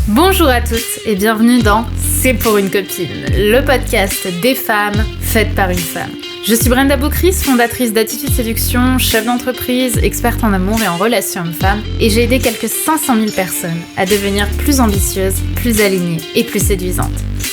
Bonjour à tous et bienvenue dans C'est pour une copine, le podcast des femmes faites par une femme. Je suis Brenda Boucris, fondatrice d'Attitude Séduction, chef d'entreprise, experte en amour et en relations hommes-femmes, et j'ai aidé quelques 500 000 personnes à devenir plus ambitieuses, plus alignées et plus séduisantes.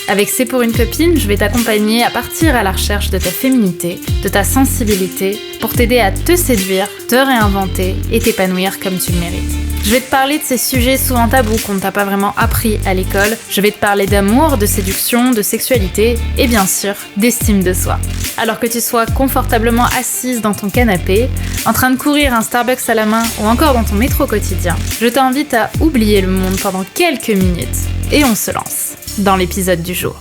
Avec C'est pour une copine, je vais t'accompagner à partir à la recherche de ta féminité, de ta sensibilité, pour t'aider à te séduire, te réinventer et t'épanouir comme tu le mérites. Je vais te parler de ces sujets souvent tabous qu'on ne t'a pas vraiment appris à l'école. Je vais te parler d'amour, de séduction, de sexualité et bien sûr d'estime de soi. Alors que tu sois confortablement assise dans ton canapé, en train de courir un Starbucks à la main ou encore dans ton métro quotidien, je t'invite à oublier le monde pendant quelques minutes et on se lance dans l'épisode du jour.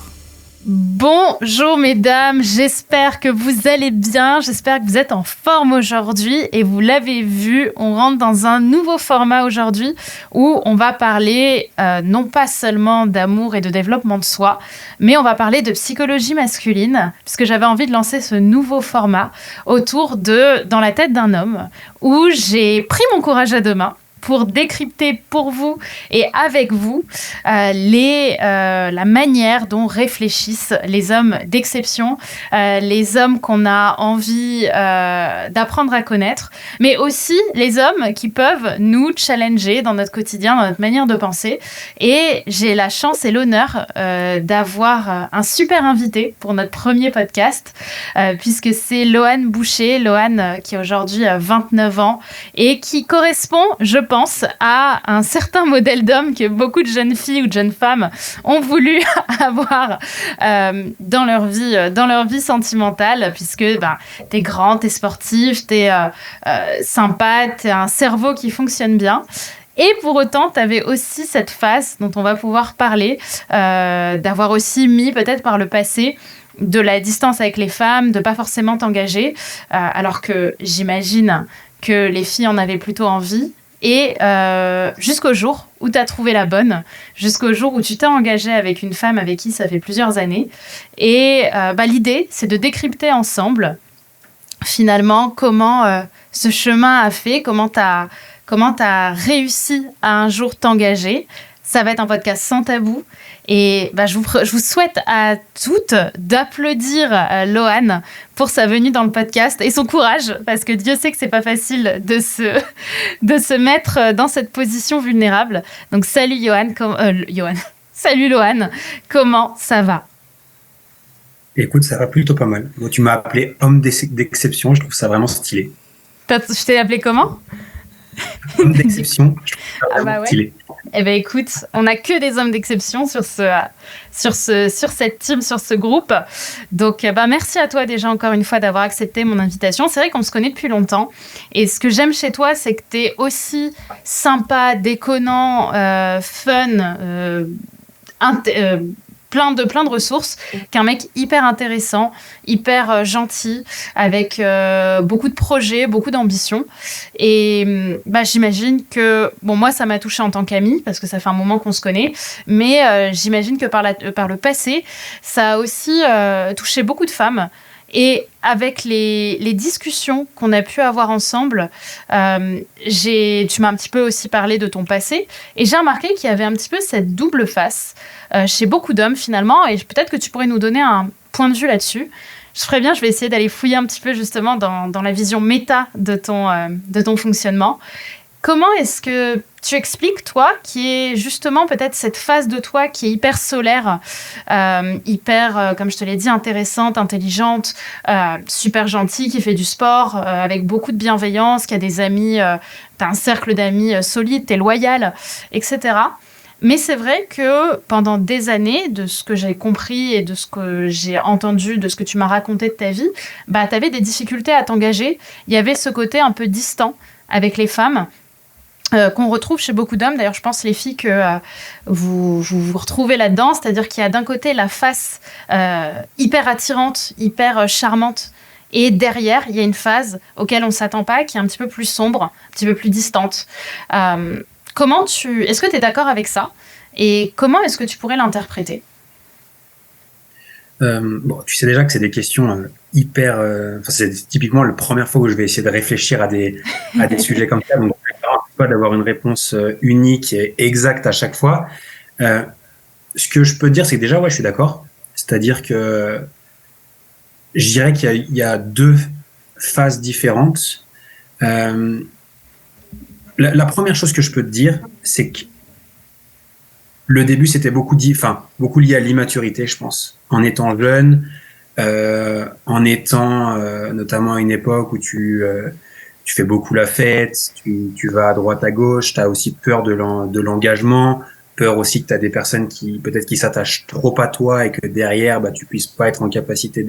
Bonjour mesdames, j'espère que vous allez bien, j'espère que vous êtes en forme aujourd'hui et vous l'avez vu, on rentre dans un nouveau format aujourd'hui où on va parler non pas seulement d'amour et de développement de soi, mais on va parler de psychologie masculine puisque j'avais envie de lancer ce nouveau format autour de Dans la tête d'un homme où j'ai pris mon courage à deux mains pour décrypter pour vous et avec vous la manière dont réfléchissent les hommes d'exception, les hommes qu'on a envie d'apprendre à connaître, mais aussi les hommes qui peuvent nous challenger dans notre quotidien, dans notre manière de penser. Et j'ai la chance et l'honneur d'avoir un super invité pour notre premier podcast, puisque c'est Loane Boucher, Loane qui a aujourd'hui 29 ans et qui correspond, je pense, à un certain modèle d'homme que beaucoup de jeunes filles ou de jeunes femmes ont voulu avoir dans leur vie sentimentale, puisque t'es grand, t'es sportif, t'es sympa, t'as un cerveau qui fonctionne bien. Et pour autant, tu avais aussi cette phase dont on va pouvoir parler, d'avoir aussi mis peut-être par le passé de la distance avec les femmes, de pas forcément t'engager, alors que j'imagine que les filles en avaient plutôt envie. Et jusqu'au jour où tu as trouvé la bonne, jusqu'au jour où tu t'es engagé avec une femme avec qui ça fait plusieurs années. Et l'idée, c'est de décrypter ensemble, finalement, comment ce chemin a fait, comment t'as réussi à un jour t'engager. Ça va être un podcast sans tabou. Et je vous souhaite à toutes d'applaudir Loane pour sa venue dans le podcast et son courage, parce que Dieu sait que c'est pas facile de se mettre dans cette position vulnérable. Donc salut salut Loane, comment ça va? Écoute, ça va plutôt pas mal. Bon, tu m'as appelé homme d'exception, je trouve ça vraiment stylé. Je t'ai appelé comment? Homme d'exception, je trouve ça vraiment stylé. Eh bien, écoute, on n'a que des hommes d'exception sur cette team, sur ce groupe. Donc, merci à toi déjà encore une fois d'avoir accepté mon invitation. C'est vrai qu'on se connaît depuis longtemps. Et ce que j'aime chez toi, c'est que tu es aussi sympa, déconnant, fun, plein de ressources, qu'un mec hyper intéressant, hyper gentil, avec beaucoup de projets, beaucoup d'ambition. Et j'imagine que, moi, ça m'a touchée en tant qu'amie, parce que ça fait un moment qu'on se connaît, mais j'imagine que par le passé, ça a aussi touché beaucoup de femmes. Et avec les discussions qu'on a pu avoir ensemble, tu m'as un petit peu aussi parlé de ton passé, et j'ai remarqué qu'il y avait un petit peu cette double face chez beaucoup d'hommes finalement, et peut-être que tu pourrais nous donner un point de vue là-dessus. Je ferais bien, je vais essayer d'aller fouiller un petit peu justement dans la vision méta de ton fonctionnement. Comment est-ce que tu expliques, toi, qui est justement peut-être cette phase de toi qui est hyper solaire, comme je te l'ai dit, intéressante, intelligente, super gentille, qui fait du sport, avec beaucoup de bienveillance, qui a des amis, t'as un cercle d'amis solide, t'es loyal, etc. Mais c'est vrai que pendant des années, de ce que j'ai compris et de ce que j'ai entendu, de ce que tu m'as raconté de ta vie, t'avais des difficultés à t'engager. Il y avait ce côté un peu distant avec les femmes, qu'on retrouve chez beaucoup d'hommes. D'ailleurs, je pense, les filles, que vous retrouvez là-dedans. C'est-à-dire qu'il y a d'un côté la face hyper attirante, hyper charmante. Et derrière, il y a une phase auquel on ne s'attend pas, qui est un petit peu plus sombre, un petit peu plus distante. Est-ce que tu es d'accord avec ça? Et comment est-ce que tu pourrais l'interpréter? Tu sais déjà que c'est des questions hyper... c'est typiquement la première fois où je vais essayer de réfléchir à des sujets comme ça. Donc, pas d'avoir une réponse unique et exacte à chaque fois. Ce que je peux te dire, c'est que déjà, ouais, je suis d'accord. C'est-à-dire que je dirais qu'il y a deux phases différentes. La première chose que je peux te dire, c'est que le début, c'était beaucoup lié à l'immaturité, je pense. En étant jeune, en étant notamment à une époque où tu fais beaucoup la fête, tu vas à droite à gauche, tu as aussi peur de l'engagement, peur aussi que tu as des personnes qui peut-être qui s'attachent trop à toi et que derrière tu puisses pas être en capacité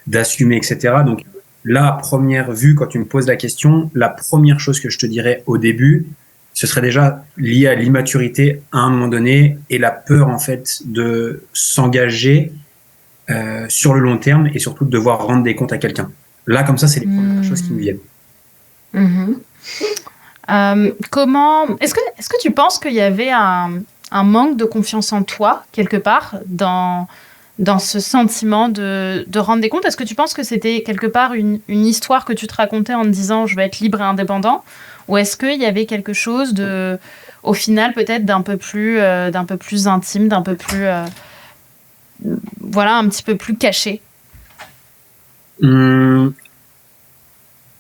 d'assumer, etc. Donc là, à première vue, quand tu me poses la question, la première chose que je te dirais au début, ce serait déjà lié à l'immaturité à un moment donné et la peur en fait de s'engager sur le long terme et surtout de devoir rendre des comptes à quelqu'un. Là, comme ça, c'est les premières choses qui me viennent. Est-ce que tu penses qu'il y avait un manque de confiance en toi quelque part dans ce sentiment de rendre des comptes? Est-ce que tu penses que c'était quelque part une histoire que tu te racontais en te disant je vais être libre et indépendant, ou est-ce qu'il y avait quelque chose au final peut-être d'un peu plus intime, d'un peu plus un petit peu plus caché?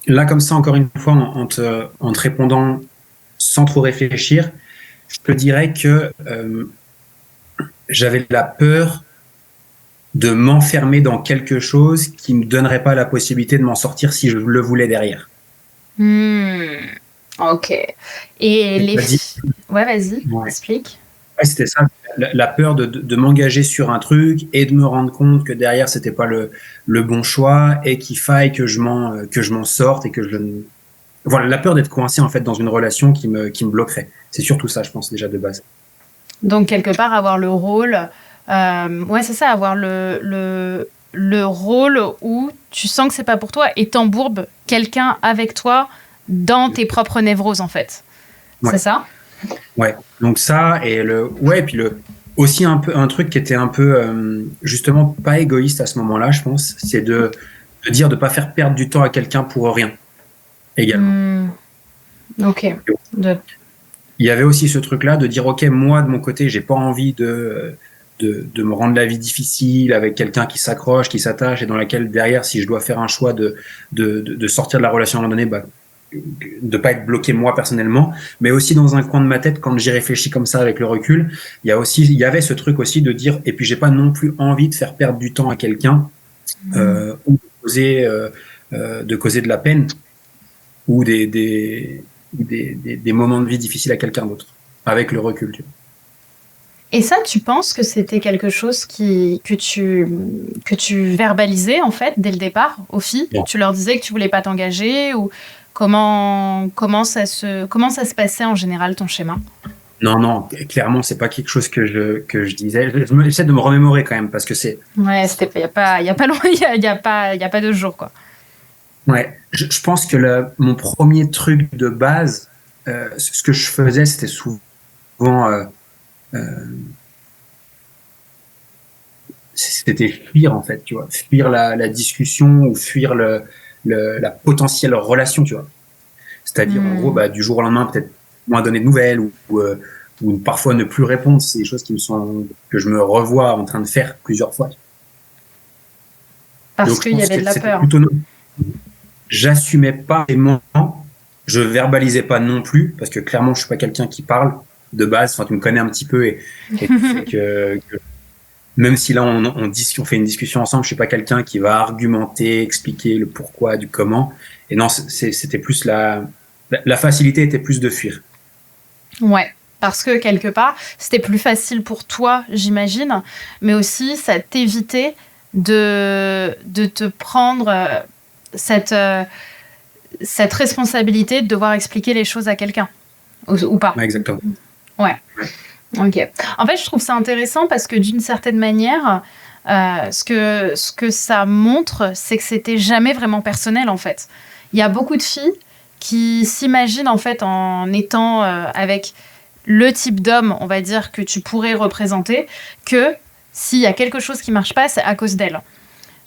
Là, comme ça, encore une fois, en te répondant sans trop réfléchir, je te dirais que j'avais la peur de m'enfermer dans quelque chose qui me donnerait pas la possibilité de m'en sortir si je le voulais derrière. Ok. Et ouais, vas-y, explique. Ouais, c'était ça, la peur de m'engager sur un truc et de me rendre compte que derrière c'était pas le bon choix et qu'il faille que je m'en sorte et que voilà, la peur d'être coincé en fait dans une relation qui me bloquerait. C'est surtout ça, je pense, déjà de base. Donc quelque part avoir le rôle, c'est ça, avoir le rôle où tu sens que c'est pas pour toi et t'embourbes quelqu'un avec toi dans tes propres névroses en fait. Ouais. C'est ça? Ouais. Donc ça et puis aussi un truc qui était un peu justement pas égoïste à ce moment-là, je pense, c'est de dire de pas faire perdre du temps à quelqu'un pour rien également. Ok. Il y avait aussi ce truc-là de dire ok, moi de mon côté, j'ai pas envie de me rendre la vie difficile avec quelqu'un qui s'accroche, qui s'attache et dans laquelle derrière, si je dois faire un choix de sortir de la relation à un moment donné, de pas être bloqué moi personnellement, mais aussi dans un coin de ma tête quand j'y réfléchis comme ça avec le recul, il y avait ce truc aussi de dire et puis j'ai pas non plus envie de faire perdre du temps à quelqu'un ou de causer de la peine ou des moments de vie difficiles à quelqu'un d'autre avec le recul. Tu vois. Et ça, tu penses que c'était quelque chose que tu verbalisais en fait dès le départ aux filles? Bon. Tu leur disais que tu voulais pas t'engager ou comment ça se passait en général ton schéma? Non, clairement c'est pas quelque chose que je disais. J'essaie de me remémorer quand même parce que c'est. Ouais, c'était il y a pas longtemps, il y a pas 2 jours quoi. Ouais, je pense que mon premier truc de base, ce que je faisais, c'était souvent c'était fuir en fait, tu vois, fuir la discussion ou fuir la potentielle relation, tu vois. C'est-à-dire en gros, du jour au lendemain, peut-être moins donner de nouvelles ou parfois ne plus répondre. C'est des choses que je me revois en train de faire plusieurs fois. Parce qu'il y avait de la peur. J'assumais pas vraiment, je verbalisais pas non plus, parce que clairement, je suis pas quelqu'un qui parle de base. Enfin, tu me connais un petit peu et tu sais que même si là on fait une discussion ensemble, je suis pas quelqu'un qui va argumenter, expliquer le pourquoi, du comment. Et non, c'était plus la facilité était plus de fuir. Ouais. Parce que quelque part, c'était plus facile pour toi, j'imagine, mais aussi ça t'évitait de te prendre cette responsabilité de devoir expliquer les choses à quelqu'un ou pas. Ouais, exactement. Ouais. Ok. En fait, je trouve ça intéressant parce que d'une certaine manière, ce que ça montre, c'est que c'était jamais vraiment personnel en fait. Il y a beaucoup de filles qui s'imaginent en fait en étant avec le type d'homme, on va dire, que tu pourrais représenter, que s'il y a quelque chose qui marche pas, c'est à cause d'elle.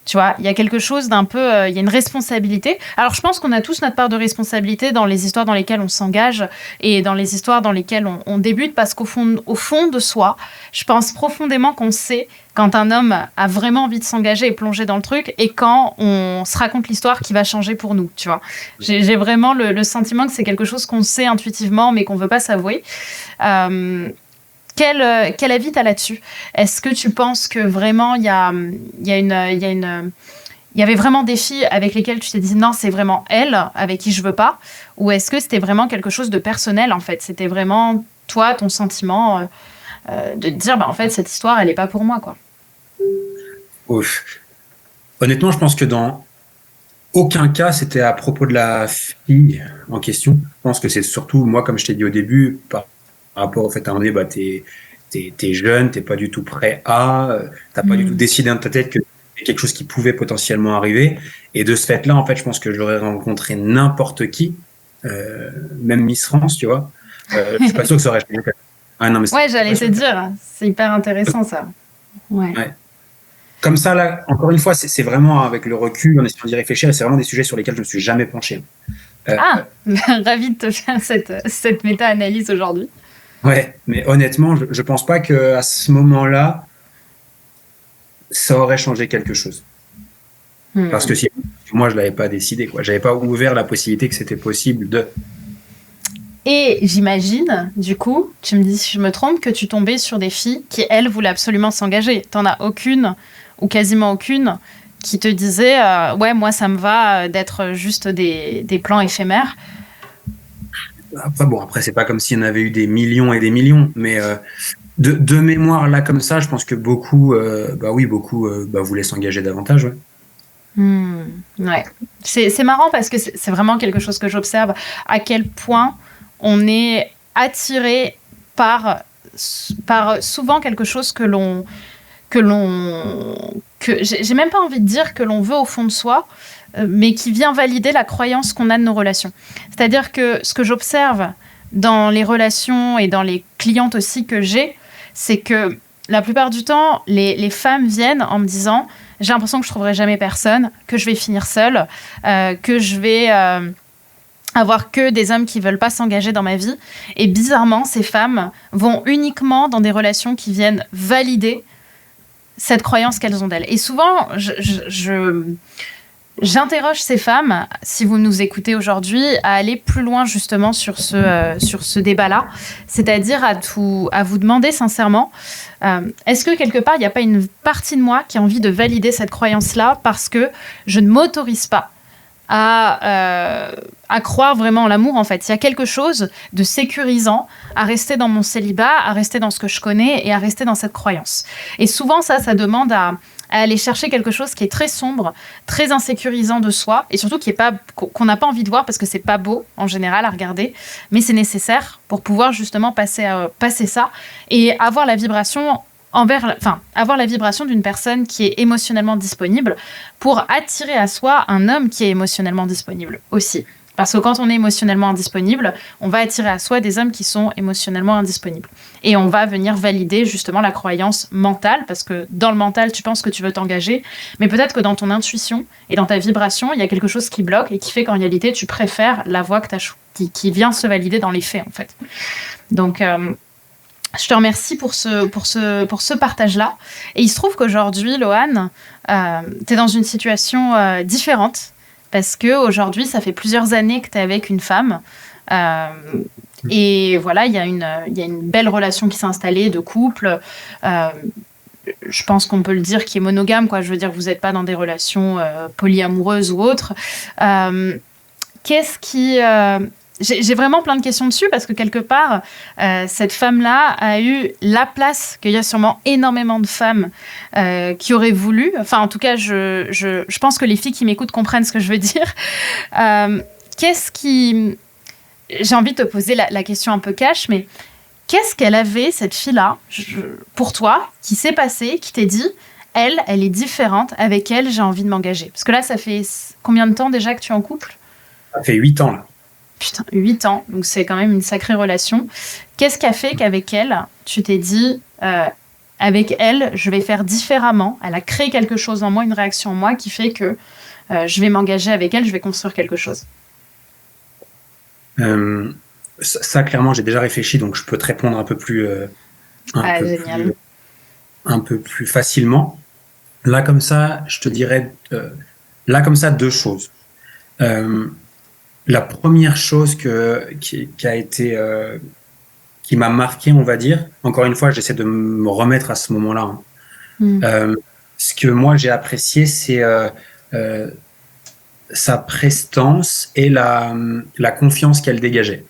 Tu vois, il y a quelque chose d'un peu, il y a une responsabilité. Alors, je pense qu'on a tous notre part de responsabilité dans les histoires dans lesquelles on s'engage et dans les histoires dans lesquelles on débute, parce au fond de soi, je pense profondément qu'on sait quand un homme a vraiment envie de s'engager et plonger dans le truc, et quand on se raconte l'histoire qui va changer pour nous, tu vois. J'ai vraiment le sentiment que c'est quelque chose qu'on sait intuitivement, mais qu'on veut pas s'avouer. Quel avis t'as là-dessus? Est-ce que tu penses que vraiment il y avait vraiment des filles avec lesquelles tu t'es dit non, c'est vraiment elle avec qui je veux pas, ou est-ce que c'était vraiment quelque chose de personnel en fait? C'était vraiment toi, ton sentiment de te dire en fait cette histoire elle est pas pour moi, quoi. Ouf. Honnêtement, je pense que dans aucun cas c'était à propos de la fille en question. Je pense que c'est surtout moi, comme je t'ai dit au début, par rapport au fait à un moment donné, t'es jeune, t'es pas du tout prêt t'as pas du tout décidé dans ta tête que c'est quelque chose qui pouvait potentiellement arriver. Et de ce fait-là, en fait, je pense que j'aurais rencontré n'importe qui, même Miss France, tu vois. Je suis pas sûr que ça aurait changé. Ah, non, mais ouais, j'allais te dire, c'est hyper intéressant ça. Ouais. Comme ça, là, encore une fois, c'est vraiment avec le recul, en essayant d'y réfléchir, et c'est vraiment des sujets sur lesquels je me suis jamais penché. Ravi de te faire cette méta-analyse aujourd'hui. Ouais, mais honnêtement, je pense pas que à ce moment-là, ça aurait changé quelque chose. Parce que si moi je l'avais pas décidé, quoi, j'avais pas ouvert la possibilité que c'était possible de. Et j'imagine, du coup, tu me dis si je me trompe, que tu tombais sur des filles qui elles voulaient absolument s'engager. T'en as aucune ou quasiment aucune qui te disait ouais, moi ça me va d'être juste des plans éphémères. Après, c'est pas comme s'il y en avait eu des millions et des millions, mais de mémoire là comme ça, je pense que beaucoup voulaient s'engager davantage. Ouais. Ouais. C'est marrant parce que c'est vraiment quelque chose que j'observe, à quel point on est attiré par souvent quelque chose que j'ai même pas envie de dire que l'on veut au fond de soi, mais qui vient valider la croyance qu'on a de nos relations. C'est-à-dire que ce que j'observe dans les relations et dans les clientes aussi que j'ai, c'est que la plupart du temps, les femmes viennent en me disant « j'ai l'impression que je trouverai jamais personne, que je vais finir seule, que je vais avoir que des hommes qui veulent pas s'engager dans ma vie ». Et bizarrement, ces femmes vont uniquement dans des relations qui viennent valider cette croyance qu'elles ont d'elles. Et souvent, j'interroge ces femmes, si vous nous écoutez aujourd'hui, à aller plus loin justement sur ce débat-là, c'est-à-dire à vous demander sincèrement, est-ce que quelque part, il n'y a pas une partie de moi qui a envie de valider cette croyance-là parce que je ne m'autorise pas à croire vraiment en l'amour, en fait. Il y a quelque chose de sécurisant à rester dans mon célibat, à rester dans ce que je connais et à rester dans cette croyance. Et souvent, ça demande à aller chercher quelque chose qui est très sombre, très insécurisant de soi, et surtout qu'on n'a pas envie de voir parce que c'est pas beau en général à regarder, mais c'est nécessaire pour pouvoir justement passer ça et avoir la vibration d'une personne qui est émotionnellement disponible pour attirer à soi un homme qui est émotionnellement disponible aussi. Parce que quand on est émotionnellement indisponible, on va attirer à soi des hommes qui sont émotionnellement indisponibles. Et on va venir valider justement la croyance mentale, parce que dans le mental, tu penses que tu veux t'engager, mais peut-être que dans ton intuition et dans ta vibration, il y a quelque chose qui bloque et qui fait qu'en réalité, tu préfères la voie qui vient se valider dans les faits, en fait. Donc, je te remercie pour ce partage-là. Et il se trouve qu'aujourd'hui, Lohan, tu es dans une situation différente. Parce qu'aujourd'hui, ça fait plusieurs années que tu es avec une femme. Et voilà, il y a une belle relation qui s'est installée de couple. Je pense qu'on peut le dire, qui est monogame, quoi. Je veux dire, vous n'êtes pas dans des relations polyamoureuses ou autres. J'ai vraiment plein de questions dessus parce que quelque part, cette femme-là a eu la place qu'il y a sûrement énormément de femmes qui auraient voulu. Enfin, en tout cas, je pense que les filles qui m'écoutent comprennent ce que je veux dire. J'ai envie de te poser la question un peu cash, mais qu'est-ce qu'elle avait, cette fille-là, pour toi, qui s'est passé, qui t'est dit, elle est différente, avec elle, j'ai envie de m'engager. Parce que là, ça fait combien de temps déjà que tu es en couple ? Ça fait 8 ans, là. Putain, 8 ans, donc c'est quand même une sacrée relation. Qu'est-ce qui a fait qu'avec elle, tu t'es dit avec elle, je vais faire différemment. Elle a créé quelque chose en moi, une réaction en moi qui fait que je vais m'engager avec elle, je vais construire quelque chose. Ça, clairement, j'ai déjà réfléchi, donc je peux te répondre un peu plus, Génial. un peu plus facilement. Là, comme ça, je te dirais, là, comme ça, deux choses. La première chose qui a été, qui m'a marqué, on va dire, encore une fois, j'essaie de me remettre à ce moment-là. Ce que moi, j'ai apprécié, c'est sa prestance et la confiance qu'elle dégageait.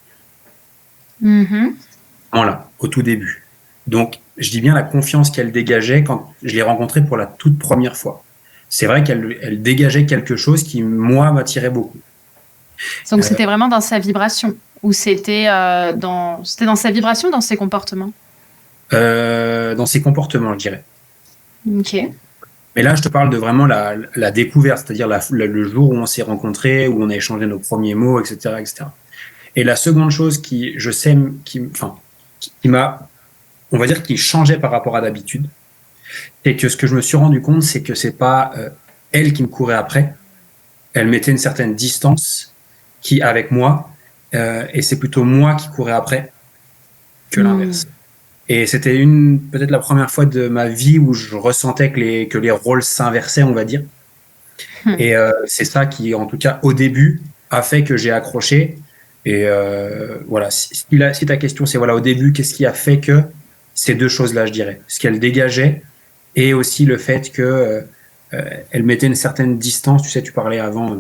Voilà, au tout début. Donc, je dis bien la confiance qu'elle dégageait quand je l'ai rencontrée pour la toute première fois. C'est vrai qu'elle dégageait quelque chose qui, moi, m'attirait beaucoup. Donc, c'était vraiment dans sa vibration ou c'était dans sa vibration, dans ses comportements? Dans ses comportements, je dirais. Ok. Mais là, je te parle de vraiment la découverte, c'est-à-dire le jour où on s'est rencontrés, où on a échangé nos premiers mots, etc., etc. Et la seconde chose qui m'a, on va dire, qui changeait par rapport à d'habitude, c'est que ce que je me suis rendu compte, c'est que c'est pas elle qui me courait après. Elle mettait une certaine distance avec moi, et c'est plutôt moi qui courais après que l'inverse. Et c'était peut-être la première fois de ma vie où je ressentais que les rôles s'inversaient, on va dire. Et c'est ça qui, en tout cas, au début, a fait que j'ai accroché. Et voilà, si ta question, c'est voilà, au début, qu'est-ce qui a fait que ces deux choses-là, je dirais, ce qu'elle dégageait et aussi le fait que elle mettait une certaine distance. Tu sais, tu parlais avant,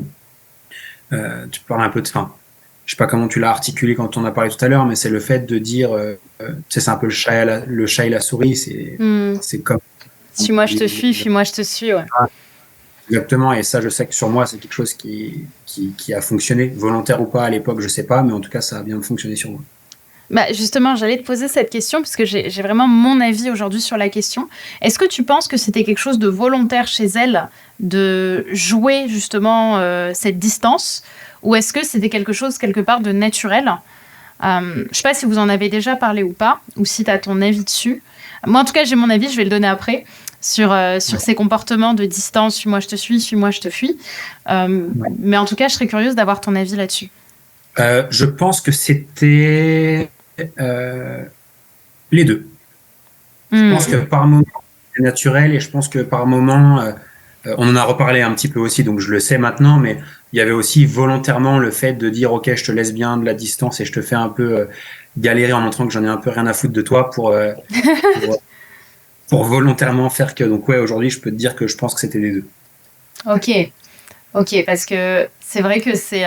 tu parlais un peu de fin. Je sais pas comment tu l'as articulé quand on a parlé tout à l'heure, mais c'est le fait de dire, tu sais, c'est un peu le chat et la souris, c'est comme. Suis-moi, je te suis, fuis-moi, je te suis, ouais. Exactement, et ça, je sais que sur moi, c'est quelque chose qui a fonctionné, volontaire ou pas à l'époque, je sais pas, mais en tout cas, ça a bien fonctionné sur moi. Bah justement, j'allais te poser cette question parce que j'ai vraiment mon avis aujourd'hui sur la question. Est-ce que tu penses que c'était quelque chose de volontaire chez elle de jouer justement cette distance, ou est-ce que c'était quelque chose quelque part de naturel? Je sais pas si vous en avez déjà parlé ou pas, ou si tu as ton avis dessus. Moi, en tout cas, j'ai mon avis, je vais le donner après, sur ces comportements de distance, suis-moi, je te suis, suis-moi, je te fuis. Mais en tout cas, je serais curieuse d'avoir ton avis là-dessus. Je pense que c'était les deux. Je pense que par moment, c'est naturel, et je pense que par moment, on en a reparlé un petit peu aussi, donc je le sais maintenant, mais il y avait aussi volontairement le fait de dire ok, je te laisse bien de la distance et je te fais un peu galérer en montrant que j'en ai un peu rien à foutre de toi pour volontairement faire que. Donc ouais, aujourd'hui, je peux te dire que je pense que c'était les deux. Ok, parce que c'est vrai que c'est...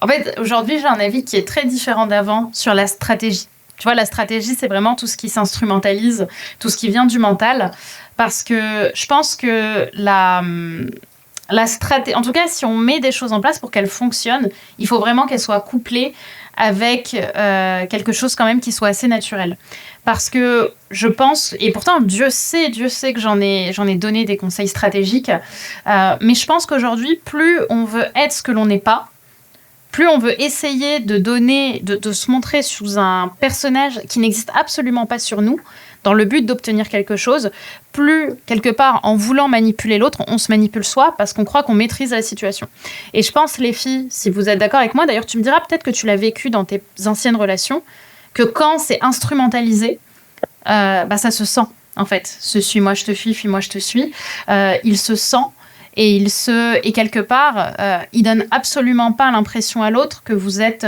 En fait, aujourd'hui, j'ai un avis qui est très différent d'avant sur la stratégie. Tu vois, la stratégie, c'est vraiment tout ce qui s'instrumentalise, tout ce qui vient du mental, parce que je pense que la stratégie, en tout cas, si on met des choses en place pour qu'elles fonctionnent, il faut vraiment qu'elles soient couplées avec quelque chose quand même qui soit assez naturel. Parce que je pense, et pourtant Dieu sait que j'en ai donné des conseils stratégiques, mais je pense qu'aujourd'hui, plus on veut être ce que l'on n'est pas, plus on veut essayer de donner, de se montrer sous un personnage qui n'existe absolument pas sur nous, dans le but d'obtenir quelque chose, plus, quelque part, en voulant manipuler l'autre, on se manipule soi parce qu'on croit qu'on maîtrise la situation. Et je pense, les filles, si vous êtes d'accord avec moi, d'ailleurs, tu me diras peut-être que tu l'as vécu dans tes anciennes relations, que quand c'est instrumentalisé, ça se sent, en fait. Ce suis-moi, je te fuis, fuis-moi, je te suis. Il se sent. Et quelque part, il donne absolument pas l'impression à l'autre que vous êtes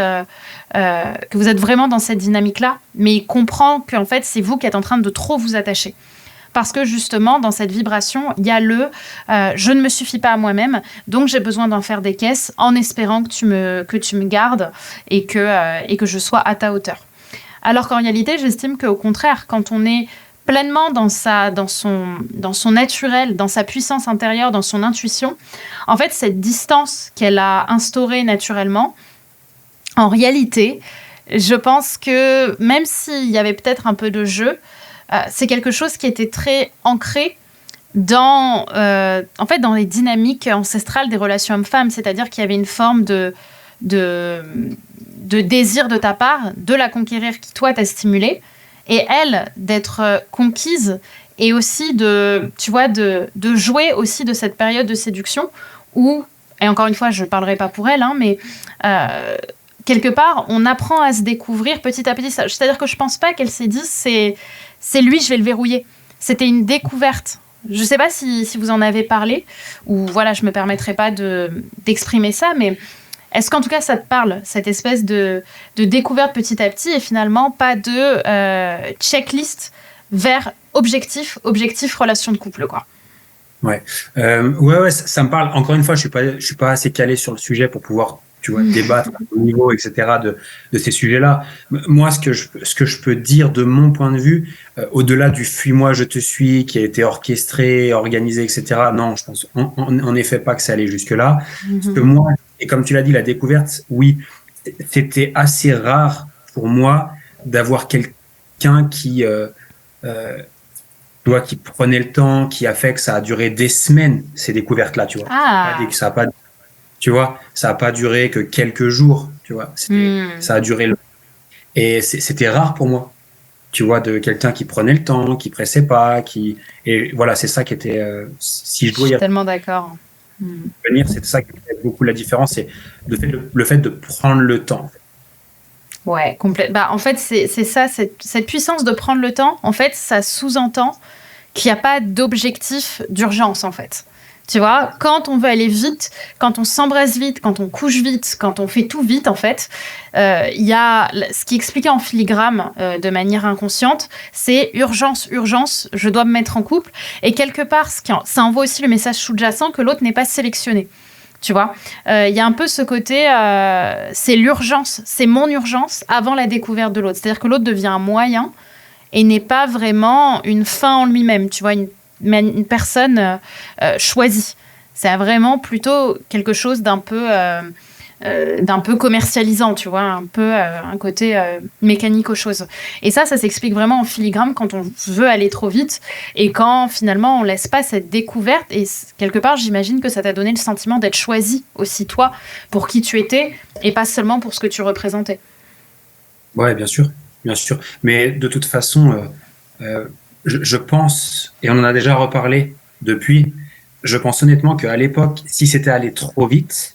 vraiment dans cette dynamique-là, mais il comprend qu'en fait, c'est vous qui êtes en train de trop vous attacher. Parce que justement, dans cette vibration, il y a je ne me suffis pas à moi-même, donc j'ai besoin d'en faire des caisses en espérant que tu me gardes et que je sois à ta hauteur. Alors qu'en réalité, j'estime qu'au contraire, quand on est pleinement dans son naturel, dans sa puissance intérieure, dans son intuition, en fait, cette distance qu'elle a instaurée naturellement, en réalité, je pense que même s'il y avait peut-être un peu de jeu, c'est quelque chose qui était très ancré dans les dynamiques ancestrales des relations hommes-femmes, c'est-à-dire qu'il y avait une forme de désir de ta part, de la conquérir qui, toi, t'a stimulé, et elle, d'être conquise et aussi de jouer aussi de cette période de séduction où, et encore une fois, je ne parlerai pas pour elle, hein, mais quelque part, on apprend à se découvrir petit à petit. C'est-à-dire que je ne pense pas qu'elle s'est dit, c'est lui, je vais le verrouiller. C'était une découverte. Je ne sais pas si vous en avez parlé, ou voilà, je ne me permettrai pas d'exprimer ça, mais est-ce qu'en tout cas ça te parle, cette espèce de découverte petit à petit, et finalement pas de checklist vers objectif relation de couple, quoi. Ouais, ça me parle. Encore une fois, je suis pas assez calé sur le sujet pour pouvoir, tu vois, débattre au niveau, etc. de ces sujets-là. Moi, ce que je peux dire de mon point de vue, au-delà du fuis-moi, je te suis, qui a été orchestré, organisé, etc. Non, je pense en effet pas que ça allait jusque-là. Parce que moi, et comme tu l'as dit, la découverte, oui, c'était assez rare pour moi d'avoir quelqu'un qui qui prenait le temps, qui a fait que ça a duré des semaines, ces découvertes-là, tu vois. Ça a pas duré que quelques jours, tu vois. Ça a duré. Et c'était rare pour moi, tu vois, de quelqu'un qui prenait le temps, qui pressait pas, et voilà, c'est ça qui était. Si je dois Je suis tellement d'accord. Venir, c'est ça qui fait beaucoup la différence, c'est le fait de prendre le temps. Ouais, complètement. Bah, en fait, c'est ça, cette puissance de prendre le temps, en fait, ça sous-entend qu'il n'y a pas d'objectif d'urgence, en fait. Tu vois, quand on veut aller vite, quand on s'embrasse vite, quand on couche vite, quand on fait tout vite, en fait, il y a ce qui est expliqué en filigrane de manière inconsciente, c'est urgence, je dois me mettre en couple. Et quelque part, ça envoie aussi le message sous-jacent que l'autre n'est pas sélectionné. Tu vois, y a un peu ce côté, c'est l'urgence, c'est mon urgence avant la découverte de l'autre. C'est-à-dire que l'autre devient un moyen et n'est pas vraiment une fin en lui-même, tu vois, une personne choisie. C'est vraiment plutôt quelque chose d'un peu commercialisant, tu vois, un peu un côté mécanique aux choses. Et ça s'explique vraiment en filigrane quand on veut aller trop vite et quand finalement on laisse pas cette découverte. Et quelque part, j'imagine que ça t'a donné le sentiment d'être choisi aussi, toi, pour qui tu étais et pas seulement pour ce que tu représentais. Ouais, bien sûr. Mais de toute façon, je pense, et on en a déjà reparlé depuis, je pense honnêtement qu'à l'époque, si c'était allé trop vite,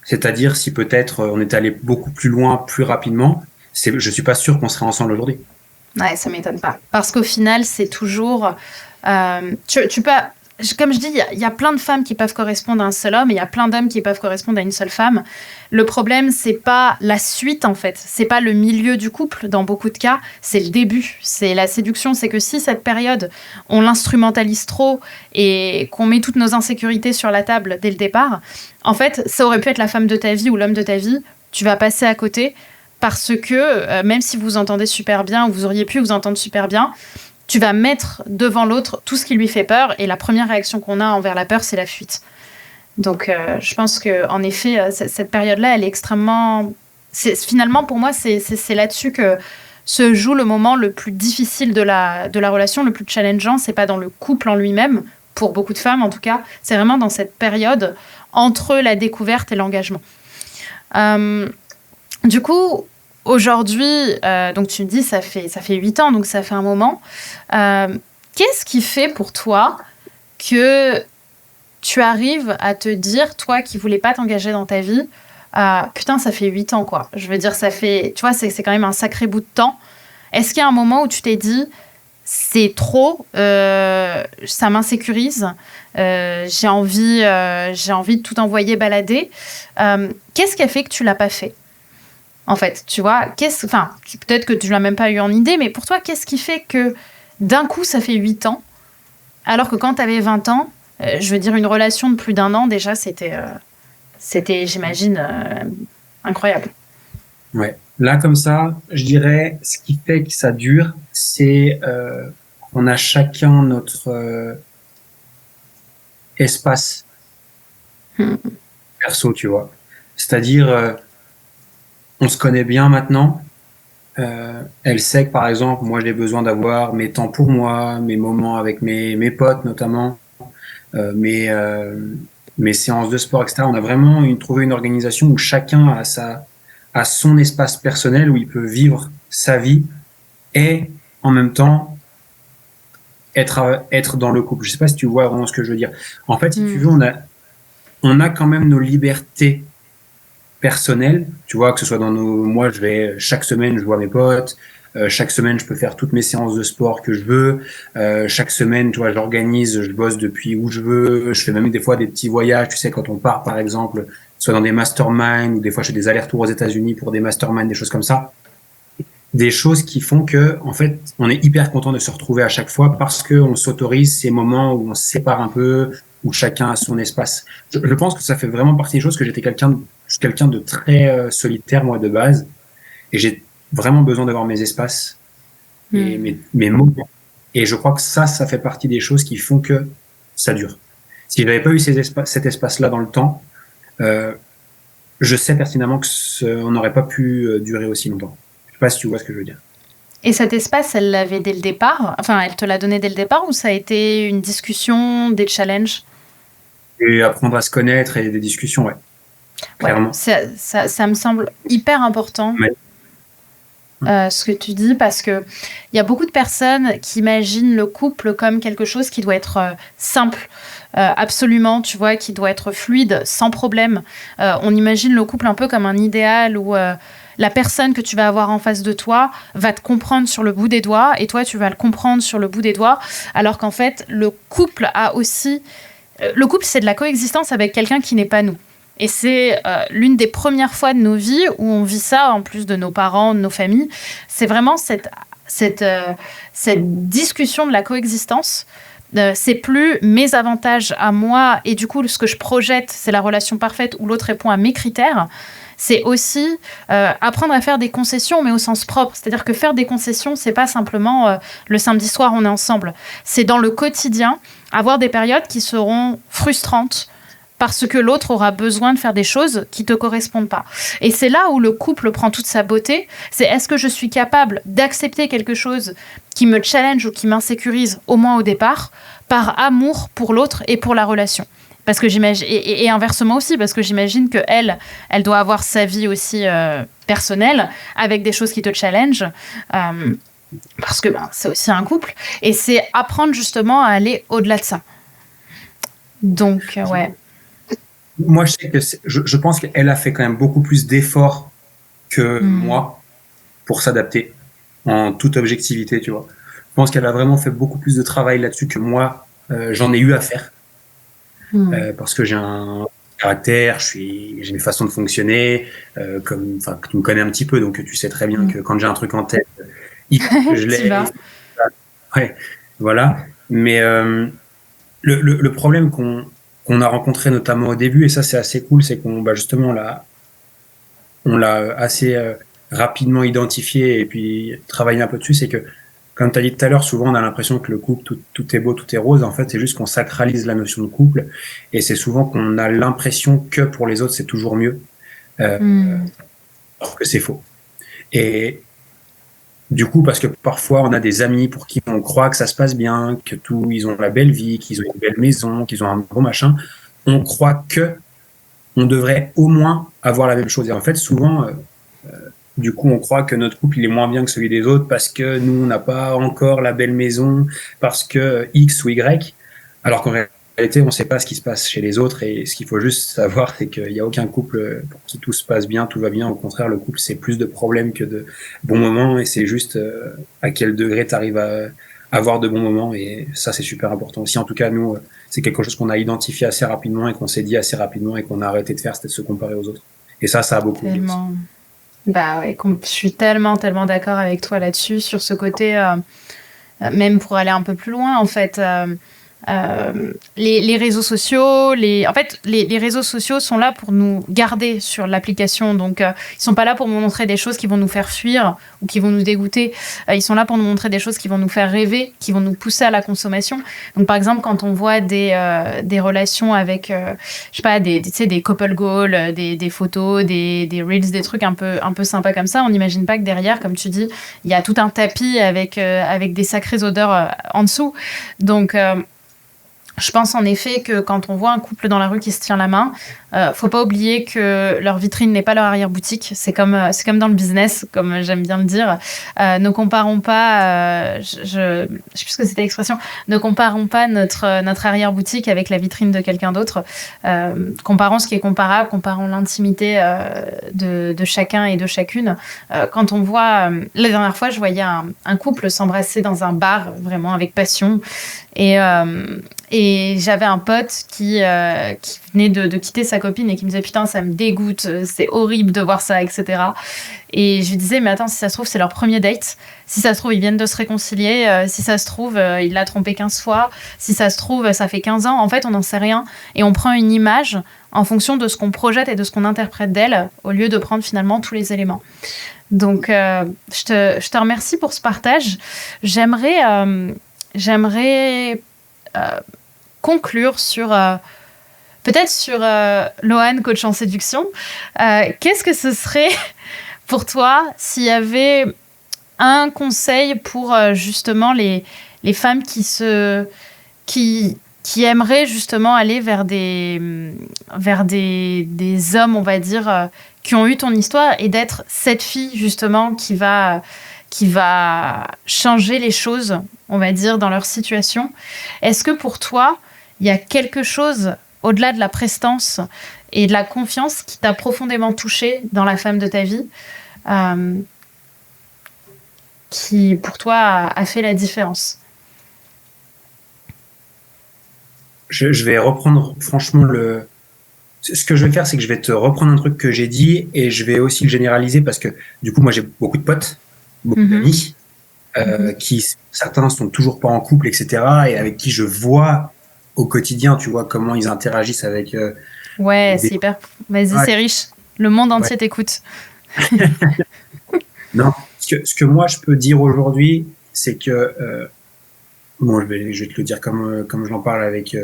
c'est-à-dire si peut-être on était allé beaucoup plus loin, plus rapidement, je suis pas sûr qu'on serait ensemble aujourd'hui. Ouais, ça m'étonne pas. Parce qu'au final, c'est toujours... tu peux... Comme je dis, il y a plein de femmes qui peuvent correspondre à un seul homme et il y a plein d'hommes qui peuvent correspondre à une seule femme. Le problème, c'est pas la suite, en fait. C'est pas le milieu du couple, dans beaucoup de cas. C'est le début. C'est la séduction. C'est que si cette période, on l'instrumentalise trop et qu'on met toutes nos insécurités sur la table dès le départ, en fait, ça aurait pu être la femme de ta vie ou l'homme de ta vie. Tu vas passer à côté parce que, même si vous vous entendez super bien ou vous auriez pu vous entendre super bien, tu vas mettre devant l'autre tout ce qui lui fait peur et la première réaction qu'on a envers la peur, c'est la fuite. Donc, je pense qu'en effet, cette période-là, elle est extrêmement... Finalement, pour moi, c'est là-dessus que se joue le moment le plus difficile de la relation, le plus challengeant. C'est pas dans le couple en lui-même, pour beaucoup de femmes en tout cas, c'est vraiment dans cette période entre la découverte et l'engagement. Du coup... Aujourd'hui, donc tu me dis, ça fait 8 ans, donc ça fait un moment. Qu'est-ce qui fait pour toi que tu arrives à te dire, toi qui voulais pas t'engager dans ta vie, putain, ça fait 8 ans, quoi. Je veux dire, tu vois, c'est quand même un sacré bout de temps. Est-ce qu'il y a un moment où tu t'es dit, c'est trop, ça m'insécurise, j'ai envie de tout envoyer balader. Qu'est-ce qui a fait que tu l'as pas fait ? En fait, tu vois, peut-être que tu l'as même pas eu en idée, mais pour toi, qu'est-ce qui fait que d'un coup, ça fait 8 ans, alors que quand tu avais 20 ans, je veux dire, une relation de plus d'1 an, déjà, c'était j'imagine, incroyable. Ouais. Là, comme ça, je dirais, ce qui fait que ça dure, c'est qu'on a chacun notre espace perso, tu vois. C'est-à-dire... on se connaît bien maintenant. Elle sait que, par exemple, moi, j'ai besoin d'avoir mes temps pour moi, mes moments avec mes potes, notamment, mes séances de sport, etc. On a vraiment trouvé une organisation où chacun a son espace personnel où il peut vivre sa vie et, en même temps, être dans le couple. Je sais pas si tu vois vraiment ce que je veux dire. En fait, si tu veux, on a quand même nos libertés personnelles. Tu vois, que ce soit moi, chaque semaine, je vois mes potes. Chaque semaine, je peux faire toutes mes séances de sport que je veux. Chaque semaine, tu vois, j'organise, je bosse depuis où je veux. Je fais même des fois des petits voyages. Tu sais, quand on part, par exemple, soit dans des masterminds ou des fois je fais des allers-retours aux États-Unis pour des masterminds, des choses comme ça. Des choses qui font que, en fait, on est hyper content de se retrouver à chaque fois parce que on s'autorise ces moments où on se sépare un peu, où chacun a son espace. Je pense que ça fait vraiment partie des choses que j'étais quelqu'un de très solitaire, moi, de base. Et j'ai vraiment besoin d'avoir mes espaces et mes moments. Et je crois que ça fait partie des choses qui font que ça dure. Si je n'avais pas eu cet espace-là dans le temps, je sais pertinemment que on n'aurait pas pu durer aussi longtemps. Je sais pas si tu vois ce que je veux dire. Et cet espace, elle l'avait dès le départ? Enfin, elle te l'a donné dès le départ ou ça a été une discussion, des challenges? Et apprendre à se connaître et des discussions, ouais. Clairement. Ouais, ça me semble hyper important. Ouais. Ce que tu dis, parce que il y a beaucoup de personnes qui imaginent le couple comme quelque chose qui doit être simple, absolument, tu vois, qui doit être fluide, sans problème. On imagine le couple un peu comme un idéal où la personne que tu vas avoir en face de toi va te comprendre sur le bout des doigts et toi, tu vas le comprendre sur le bout des doigts, alors qu'en fait, le couple a aussi... le couple, c'est de la coexistence avec quelqu'un qui n'est pas nous. Et c'est l'une des premières fois de nos vies où on vit ça, en plus de nos parents, de nos familles. C'est vraiment cette discussion de la coexistence. C'est plus mes avantages à moi et du coup, ce que je projette, c'est la relation parfaite où l'autre répond à mes critères. C'est aussi apprendre à faire des concessions, mais au sens propre. C'est-à-dire que faire des concessions, c'est pas simplement le samedi soir, on est ensemble. C'est dans le quotidien, avoir des périodes qui seront frustrantes, parce que l'autre aura besoin de faire des choses qui ne te correspondent pas. Et c'est là où le couple prend toute sa beauté. C'est est-ce que je suis capable d'accepter quelque chose qui me challenge ou qui m'insécurise, au moins au départ, par amour pour l'autre et pour la relation. Parce que j'imagine, et inversement aussi, parce que j'imagine qu'elle doit avoir sa vie aussi personnelle, avec des choses qui te challengent, parce que c'est aussi un couple. Et c'est apprendre justement à aller au-delà de ça. Donc, ouais. Moi, je pense qu'elle a fait quand même beaucoup plus d'efforts que moi pour s'adapter en toute objectivité, tu vois. Je pense qu'elle a vraiment fait beaucoup plus de travail là-dessus que moi, j'en ai eu à faire. Parce que j'ai un caractère, j'ai une façon de fonctionner, que tu me connais un petit peu, donc tu sais très bien que quand j'ai un truc en tête, je l'ai. Ouais, voilà. Mais le problème qu'on a rencontré notamment au début, et ça c'est assez cool, c'est qu'on justement on l'a assez rapidement identifié et puis travaillé un peu dessus, c'est que comme tu as dit tout à l'heure, souvent on a l'impression que le couple, tout est beau, tout est rose. En fait, c'est juste qu'on sacralise la notion de couple et c'est souvent qu'on a l'impression que pour les autres c'est toujours mieux, alors que c'est faux. Et du coup, parce que parfois on a des amis pour qui on croit que ça se passe bien, que ils ont la belle vie, qu'ils ont une belle maison, qu'ils ont un bon machin, on croit que on devrait au moins avoir la même chose. Et en fait, souvent, du coup, on croit que notre couple il est moins bien que celui des autres parce que nous on n'a pas encore la belle maison, parce que X ou Y, alors qu'en réalité, on ne sait pas ce qui se passe chez les autres et ce qu'il faut juste savoir, c'est qu'il n'y a aucun couple pour qui tout se passe bien, tout va bien. Au contraire, le couple, c'est plus de problèmes que de bons moments et c'est juste à quel degré tu arrives à avoir de bons moments et ça, c'est super important aussi. En tout cas, nous, c'est quelque chose qu'on a identifié assez rapidement et qu'on s'est dit assez rapidement et qu'on a arrêté de faire, c'était de se comparer aux autres. Et ça a beaucoup aidé aussi. Bah ouais, je suis tellement d'accord avec toi là-dessus, sur ce côté, même pour aller un peu plus loin, en fait, les réseaux sociaux, les réseaux sociaux sont là pour nous garder sur l'application, donc ils sont pas là pour nous montrer des choses qui vont nous faire fuir ou qui vont nous dégoûter, ils sont là pour nous montrer des choses qui vont nous faire rêver, qui vont nous pousser à la consommation. Donc par exemple, quand on voit des relations avec je sais pas, des couple goals, des photos, des reels, des trucs un peu sympas comme ça, on n'imagine pas que derrière, comme tu dis, il y a tout un tapis avec des sacrées odeurs en dessous. Donc Je pense en effet que quand on voit un couple dans la rue qui se tient la main, faut pas oublier que leur vitrine n'est pas leur arrière-boutique. C'est comme dans le business, comme j'aime bien le dire. Ne comparons pas, je sais plus ce que c'était l'expression, ne comparons pas notre arrière-boutique avec la vitrine de quelqu'un d'autre. Comparons ce qui est comparable, comparons l'intimité de chacun et de chacune. Quand on voit, la dernière fois, je voyais un couple s'embrasser dans un bar, vraiment avec passion. Et j'avais un pote qui venait de quitter sa copine et qui me disait « Putain, ça me dégoûte, c'est horrible de voir ça, etc. » Et je lui disais « Mais attends, si ça se trouve, c'est leur premier date. Si ça se trouve, ils viennent de se réconcilier. Si ça se trouve, il l'a trompé 15 fois. Si ça se trouve, ça fait 15 ans. En fait, on n'en sait rien. Et on prend une image en fonction de ce qu'on projette et de ce qu'on interprète d'elle, au lieu de prendre finalement tous les éléments. » Donc, je te remercie pour ce partage. J'aimerais conclure sur peut-être sur Loane, coach en séduction. Qu'est-ce que ce serait pour toi s'il y avait un conseil pour justement les femmes qui aimeraient justement aller vers des hommes, on va dire, qui ont eu ton histoire, et d'être cette fille justement qui va changer les choses, on va dire, dans leur situation. Est-ce que pour toi, il y a quelque chose, au-delà de la prestance et de la confiance, qui t'a profondément touché dans la femme de ta vie, qui, pour toi, a fait la différence? Je vais reprendre, franchement, ce que je vais faire, c'est que je vais te reprendre un truc que j'ai dit et je vais aussi le généraliser parce que, du coup, moi, j'ai beaucoup de potes, beaucoup d'amis, qui, certains sont toujours pas en couple, etc. et avec qui je vois au quotidien, tu vois, comment ils interagissent avec... ouais, c'est hyper... Vas-y, c'est riche. Le monde entier t'écoute. Non, ce que moi, je peux dire aujourd'hui, c'est que... bon, je vais te le dire comme j'en parle avec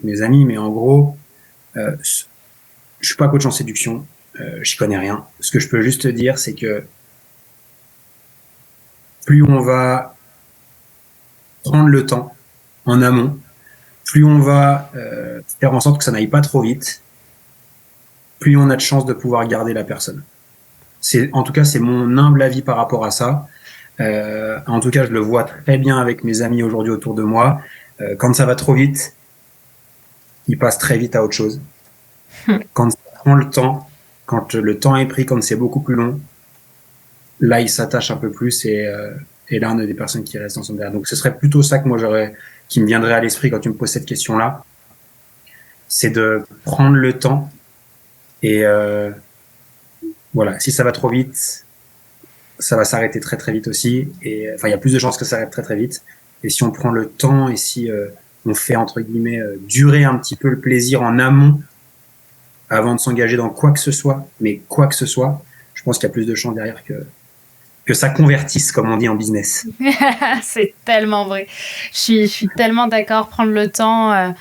mes amis, mais en gros, je suis pas coach en séduction, j'y connais rien. Ce que je peux juste te dire, c'est que plus on va prendre le temps en amont, plus on va faire en sorte que ça n'aille pas trop vite, plus on a de chances de pouvoir garder la personne. En tout cas, c'est mon humble avis par rapport à ça. En tout cas, je le vois très bien avec mes amis aujourd'hui autour de moi. Quand ça va trop vite, ils passent très vite à autre chose. Quand ça prend le temps, quand le temps est pris, quand c'est beaucoup plus long, là, ils s'attachent un peu plus et là, on a des personnes qui restent ensemble derrière. Donc, ce serait plutôt ça que moi, qui me viendrait à l'esprit quand tu me poses cette question-là. C'est de prendre le temps et voilà, si ça va trop vite, ça va s'arrêter très très vite aussi. Et enfin, il y a plus de chances que ça s'arrête très très vite. Et si on prend le temps et si on fait entre guillemets durer un petit peu le plaisir en amont avant de s'engager dans quoi que ce soit, mais quoi que ce soit, je pense qu'il y a plus de chances derrière que ça convertisse, comme on dit en business. C'est tellement vrai. Je suis tellement d'accord. Prendre le temps.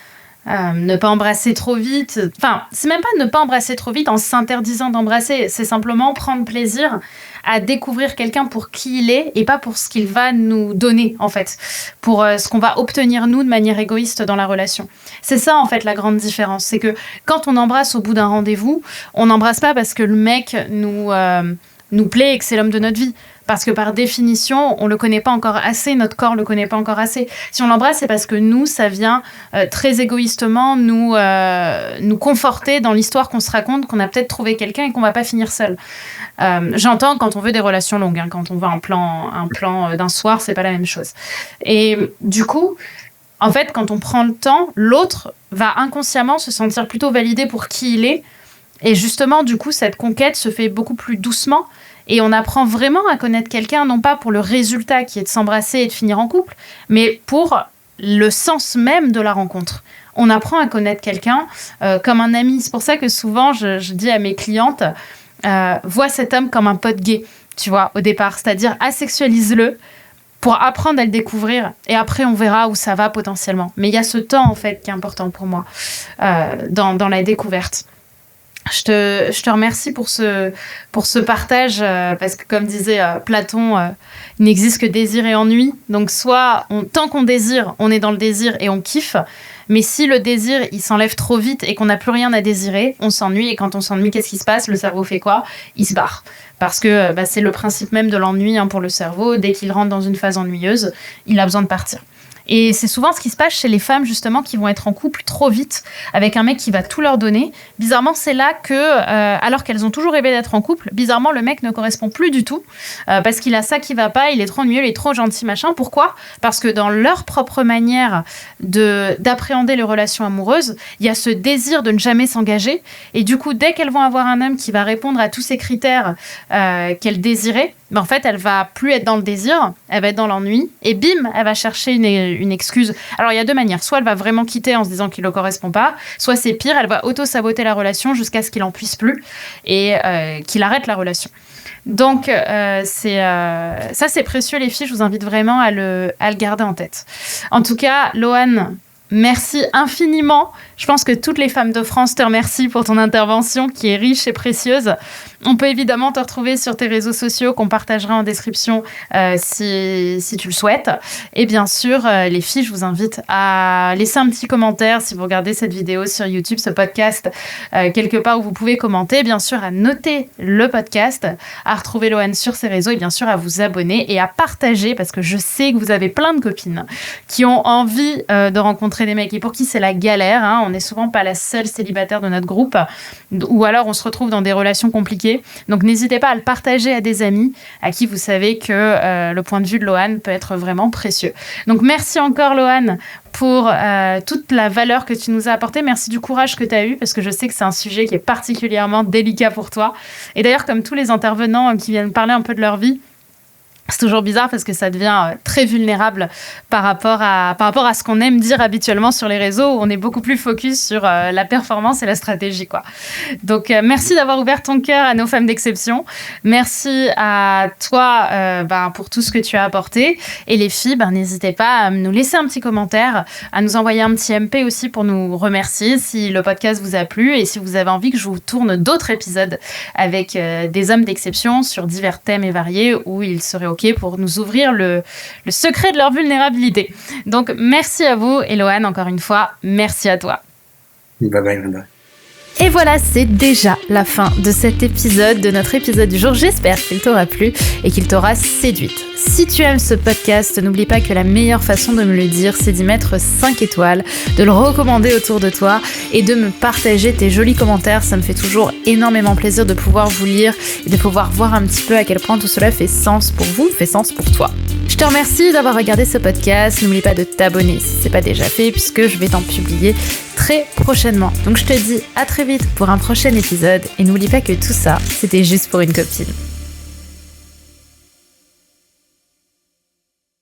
Ne pas embrasser trop vite. Enfin, c'est même pas ne pas embrasser trop vite en s'interdisant d'embrasser. C'est simplement prendre plaisir à découvrir quelqu'un pour qui il est et pas pour ce qu'il va nous donner, en fait. Pour ce qu'on va obtenir, nous, de manière égoïste dans la relation. C'est ça, en fait, la grande différence. C'est que quand on embrasse au bout d'un rendez-vous, on n'embrasse pas parce que le mec nous plaît et que c'est l'homme de notre vie. Parce que par définition, on le connaît pas encore assez, notre corps le connaît pas encore assez. Si on l'embrasse, c'est parce que nous, ça vient très égoïstement nous conforter dans l'histoire qu'on se raconte, qu'on a peut-être trouvé quelqu'un et qu'on va pas finir seul. J'entends quand on veut des relations longues, hein, quand on veut un plan d'un soir, c'est pas la même chose. Et du coup, en fait, quand on prend le temps, l'autre va inconsciemment se sentir plutôt validé pour qui il est. Et justement, du coup, cette conquête se fait beaucoup plus doucement. Et on apprend vraiment à connaître quelqu'un, non pas pour le résultat qui est de s'embrasser et de finir en couple, mais pour le sens même de la rencontre. On apprend à connaître quelqu'un comme un ami. C'est pour ça que souvent, je dis à mes clientes, vois cet homme comme un pote gay, tu vois, au départ. C'est-à-dire, asexualise-le pour apprendre à le découvrir. Et après, on verra où ça va potentiellement. Mais il y a ce temps, en fait, qui est important pour moi dans la découverte. Je te remercie pour ce partage, parce que comme disait Platon, il n'existe que désir et ennui. Donc tant qu'on désire, on est dans le désir et on kiffe. Mais si le désir, il s'enlève trop vite et qu'on n'a plus rien à désirer, on s'ennuie. Et quand on s'ennuie, qu'est-ce qui se passe ? Le cerveau fait quoi ? Il se barre. Parce que c'est le principe même de l'ennui pour le cerveau. Dès qu'il rentre dans une phase ennuyeuse, il a besoin de partir. Et c'est souvent ce qui se passe chez les femmes, justement, qui vont être en couple trop vite avec un mec qui va tout leur donner. Bizarrement, c'est là que, alors qu'elles ont toujours rêvé d'être en couple, bizarrement, le mec ne correspond plus du tout, parce qu'il a ça qui va pas, il est trop ennuyeux, il est trop gentil, machin. Pourquoi ? Parce que dans leur propre manière d'appréhender les relations amoureuses, il y a ce désir de ne jamais s'engager. Et du coup, dès qu'elles vont avoir un homme qui va répondre à tous ces critères qu'elles désiraient, en fait, elle va plus être dans le désir, elle va être dans l'ennui, et bim, elle va chercher une excuse. Alors, il y a deux manières. Soit elle va vraiment quitter en se disant qu'il ne correspond pas, soit c'est pire, elle va auto-saboter la relation jusqu'à ce qu'il en puisse plus et qu'il arrête la relation. Donc, ça, c'est précieux, les filles. Je vous invite vraiment à le garder en tête. En tout cas, Loane, merci infiniment. Je pense que toutes les femmes de France te remercient pour ton intervention qui est riche et précieuse. On peut évidemment te retrouver sur tes réseaux sociaux qu'on partagera en description si tu le souhaites. Et bien sûr, les filles, je vous invite à laisser un petit commentaire si vous regardez cette vidéo sur YouTube, ce podcast, quelque part où vous pouvez commenter. Bien sûr, à noter le podcast, à retrouver Loane sur ses réseaux et bien sûr à vous abonner et à partager parce que je sais que vous avez plein de copines qui ont envie de rencontrer des mecs et pour qui c'est la galère. On n'est souvent pas la seule célibataire de notre groupe ou alors on se retrouve dans des relations compliquées. Donc n'hésitez pas à le partager à des amis à qui vous savez que le point de vue de Loane peut être vraiment précieux. Donc merci encore Loane pour toute la valeur que tu nous as apportée. Merci du courage que tu as eu parce que je sais que c'est un sujet qui est particulièrement délicat pour toi. Et d'ailleurs, comme tous les intervenants qui viennent parler un peu de leur vie, c'est toujours bizarre parce que ça devient très vulnérable par rapport à ce qu'on aime dire habituellement sur les réseaux où on est beaucoup plus focus sur la performance et la stratégie, quoi. Donc, merci d'avoir ouvert ton cœur à nos femmes d'exception. Merci à toi pour tout ce que tu as apporté. Et les filles, n'hésitez pas à nous laisser un petit commentaire, à nous envoyer un petit MP aussi pour nous remercier si le podcast vous a plu et si vous avez envie que je vous tourne d'autres épisodes avec des hommes d'exception sur divers thèmes et variés où ils seraient pour nous ouvrir le secret de leur vulnérabilité. Donc, merci à vous. Et Loane, encore une fois, merci à toi. Bye bye, Brenda. Et voilà, c'est déjà la fin de cet épisode, de notre épisode du jour. J'espère qu'il t'aura plu et qu'il t'aura séduite. Si tu aimes ce podcast, n'oublie pas que la meilleure façon de me le dire, c'est d'y mettre 5 étoiles, de le recommander autour de toi et de me partager tes jolis commentaires. Ça me fait toujours énormément plaisir de pouvoir vous lire et de pouvoir voir un petit peu à quel point tout cela fait sens pour vous, fait sens pour toi. Je te remercie d'avoir regardé ce podcast. N'oublie pas de t'abonner si ce n'est pas déjà fait puisque je vais t'en publier très prochainement. Donc je te dis à très vite pour un prochain épisode et n'oublie pas que tout ça, c'était juste pour une copine.